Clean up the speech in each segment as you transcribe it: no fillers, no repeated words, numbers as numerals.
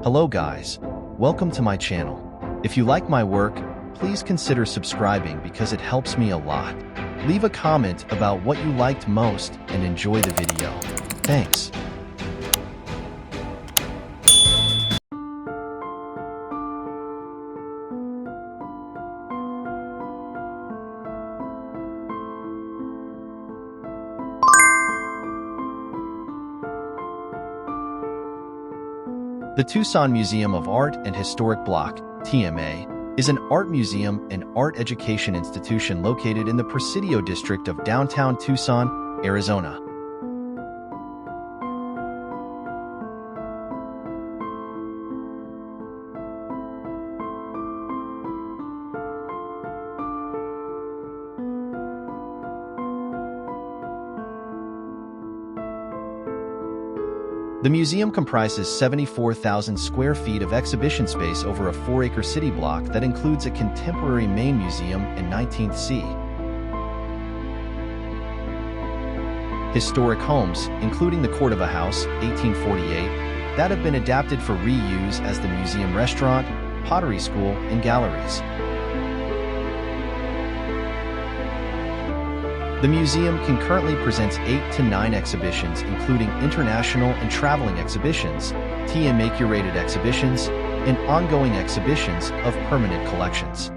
Hello guys, welcome to my channel. If you like my work, please consider subscribing because it helps me a lot. Leave a comment about what you liked most and enjoy the video. Thanks. The Tucson Museum of Art and Historic Block, TMA, is an art museum and art education institution located in the Presidio district of downtown Tucson, Arizona. The museum comprises 74,000 square feet of exhibition space over a 4-acre city block that includes a contemporary main museum and 19th C. Historic homes, including the Court of a House, 1848, that have been adapted for reuse as the museum restaurant, pottery school, and galleries. The museum concurrently presents 8 to 9 exhibitions, including international and traveling exhibitions, TMA-curated exhibitions, and ongoing exhibitions of permanent collections.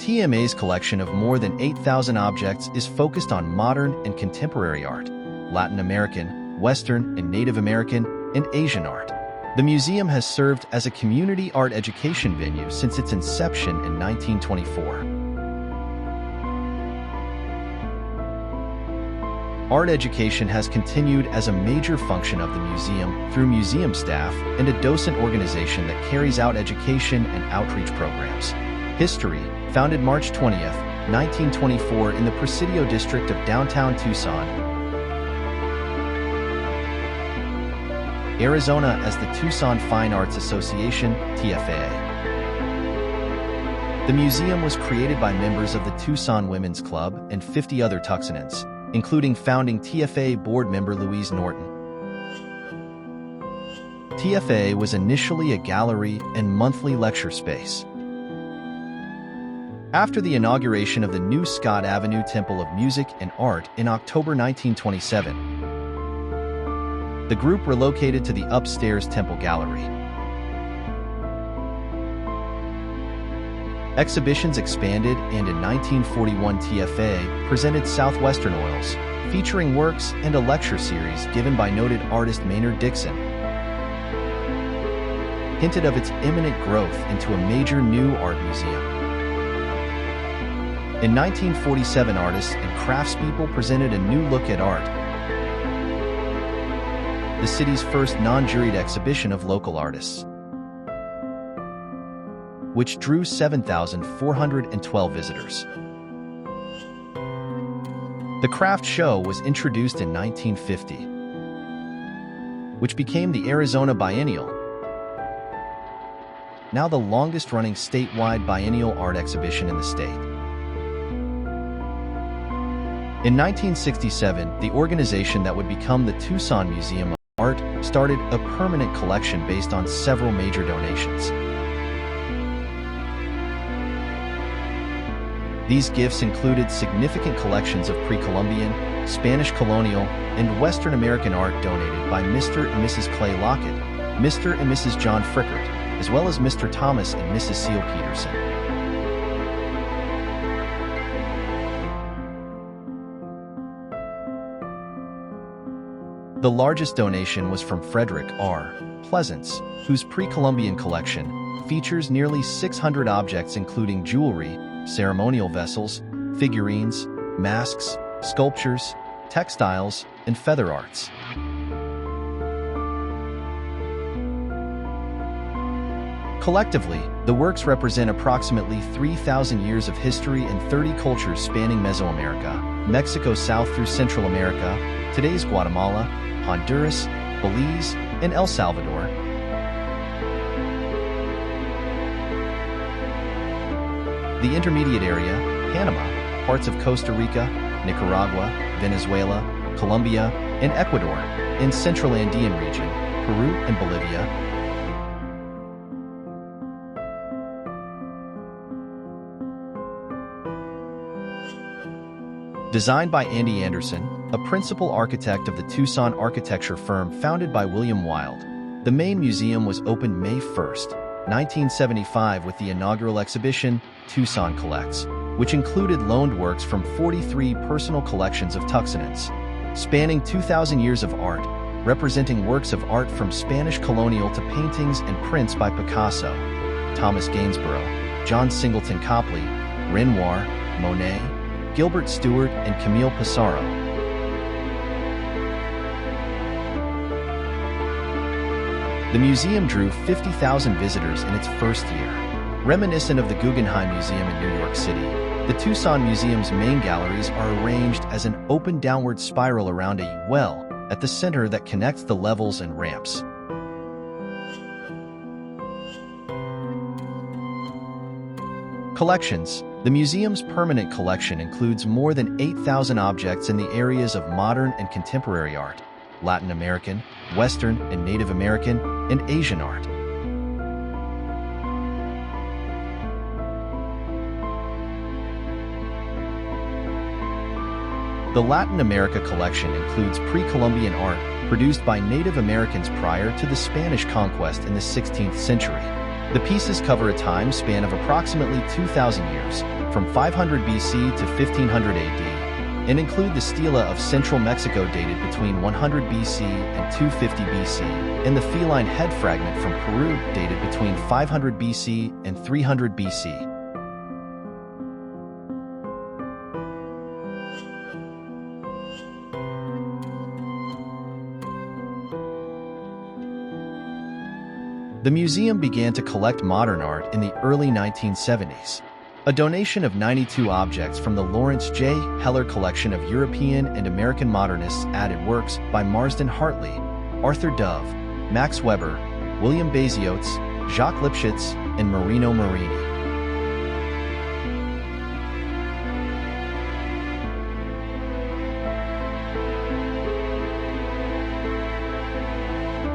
TMA's collection of more than 8,000 objects is focused on modern and contemporary art, Latin American, Western and Native American, and Asian art. The museum has served as a community art education venue since its inception in 1924. Art education has continued as a major function of the museum through museum staff and a docent organization that carries out education and outreach programs. History, founded March 20th, 1924 in the Presidio district of downtown Tucson, Arizona as the Tucson Fine Arts Association, TFA. The museum was created by members of the Tucson Women's Club and 50 other Tucsonans, including founding TFA board member Louise Norton. TFA was initially a gallery and monthly lecture space. After the inauguration of the new Scott Avenue Temple of Music and Art in October 1927, the group relocated to the upstairs Temple Gallery. Exhibitions expanded, and in 1941 TFA presented Southwestern Oils, featuring works and a lecture series given by noted artist Maynard Dixon, hinted of its imminent growth into a major new art museum. In 1947, artists and craftspeople presented a new look at art, the city's first non-juried exhibition of local artists, which drew 7,412 visitors. The craft show was introduced in 1950, which became the Arizona Biennial, now the longest-running statewide biennial art exhibition in the state. In 1967, the organization that would become the Tucson Museum of Art started a permanent collection based on several major donations. These gifts included significant collections of pre-Columbian, Spanish colonial, and Western American art donated by Mr. and Mrs. Clay Lockett, Mr. and Mrs. John Frickert, as well as Mr. Thomas and Mrs. Seal Peterson. The largest donation was from Frederick R. Pleasance, whose pre-Columbian collection features nearly 600 objects including jewelry, ceremonial vessels, figurines, masks, sculptures, textiles, and feather arts. Collectively, the works represent approximately 3,000 years of history and 30 cultures spanning Mesoamerica, Mexico south through Central America, today's Guatemala, Honduras, Belize, and El Salvador. The intermediate area, Panama, parts of Costa Rica, Nicaragua, Venezuela, Colombia, and Ecuador, in Central Andean region, Peru and Bolivia. Designed by Andy Anderson, a principal architect of the Tucson architecture firm founded by William Wild, the main museum was opened May 1, 1975 with the inaugural exhibition, Tucson Collects, which included loaned works from 43 personal collections of Tucsonans, spanning 2,000 years of art, representing works of art from Spanish colonial to paintings and prints by Picasso, Thomas Gainsborough, John Singleton Copley, Renoir, Monet, Gilbert Stuart, and Camille Pissarro. The museum drew 50,000 visitors in its first year. Reminiscent of the Guggenheim Museum in New York City, the Tucson Museum's main galleries are arranged as an open downward spiral around a well at the center that connects the levels and ramps. Collections. The museum's permanent collection includes more than 8,000 objects in the areas of modern and contemporary art, Latin American, Western and Native American, and Asian art. The Latin America collection includes pre-Columbian art produced by Native Americans prior to the Spanish conquest in the 16th century. The pieces cover a time span of approximately 2,000 years, from 500 BC to 1500 AD, and include the stela of central Mexico dated between 100 BC and 250 BC, and the feline head fragment from Peru dated between 500 BC and 300 BC. The museum began to collect modern art in the early 1970s. A donation of 92 objects from the Lawrence J. Heller collection of European and American modernists added works by Marsden Hartley, Arthur Dove, Max Weber, William Beziotes, Jacques Lipschitz, and Marino Marini.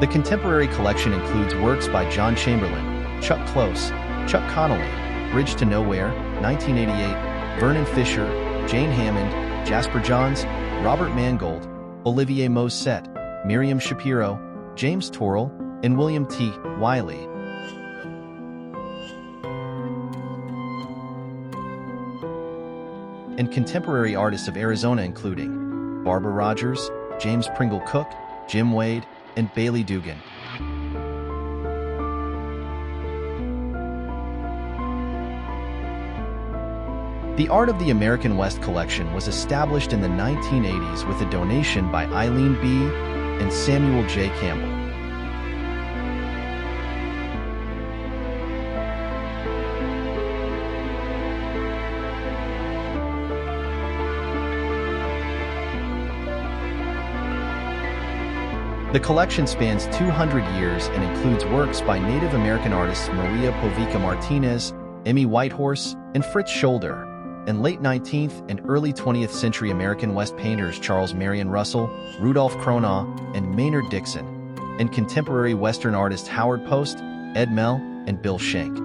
The contemporary collection includes works by John Chamberlain, Chuck Close, Chuck Connolly, Bridge to Nowhere, 1988, Vernon Fisher, Jane Hammond, Jasper Johns, Robert Mangold, Olivier Mosset, Miriam Shapiro, James Torrell, and William T. Wiley. And contemporary artists of Arizona including Barbara Rogers, James Pringle Cook, Jim Wade, and Bailey Dugan. The Art of the American West collection was established in the 1980s with a donation by Eileen B. and Samuel J. Campbell. The collection spans 200 years and includes works by Native American artists Maria Povica Martinez, Emmy Whitehorse, and Fritz Scholder, and late 19th and early 20th century American West painters Charles Marion Russell, Rudolph Cronau, and Maynard Dixon, and contemporary Western artists Howard Post, Ed Mell, and Bill Schenck.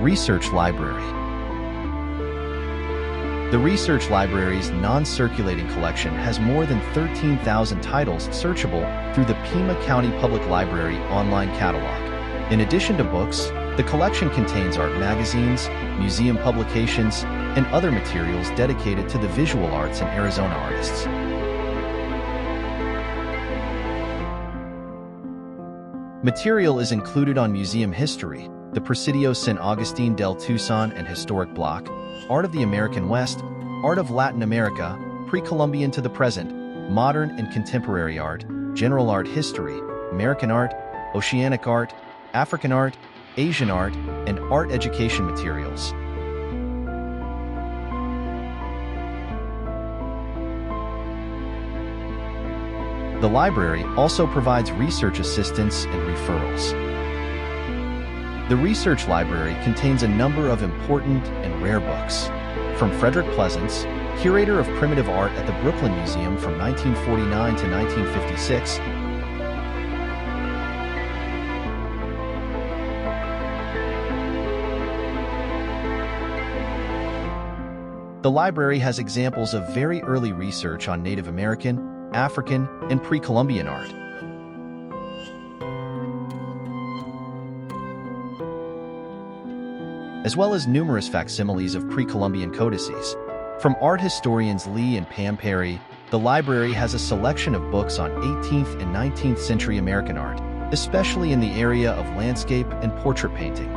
Research Library. The Research Library's non-circulating collection has more than 13,000 titles searchable through the Pima County Public Library online catalog. In addition to books, the collection contains art magazines, museum publications, and other materials dedicated to the visual arts and Arizona artists. Material is included on museum history, the Presidio San Agustin del Tucson and Historic Block, Art of the American West, Art of Latin America, Pre-Columbian to the Present, Modern and Contemporary Art, General Art History, American Art, Oceanic Art, African Art, Asian Art, and Art Education Materials. The library also provides research assistance and referrals. The research library contains a number of important and rare books. From Frederick Pleasance, curator of primitive art at the Brooklyn Museum from 1949 to 1956, the library has examples of very early research on Native American, African, and pre-Columbian art. As well as numerous facsimiles of pre-Columbian codices. From art historians Lee and Pam Perry, the library has a selection of books on 18th and 19th century American art, especially in the area of landscape and portrait painting.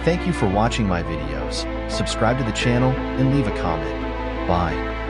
Thank you for watching my videos. Subscribe to the channel and leave a comment. Bye.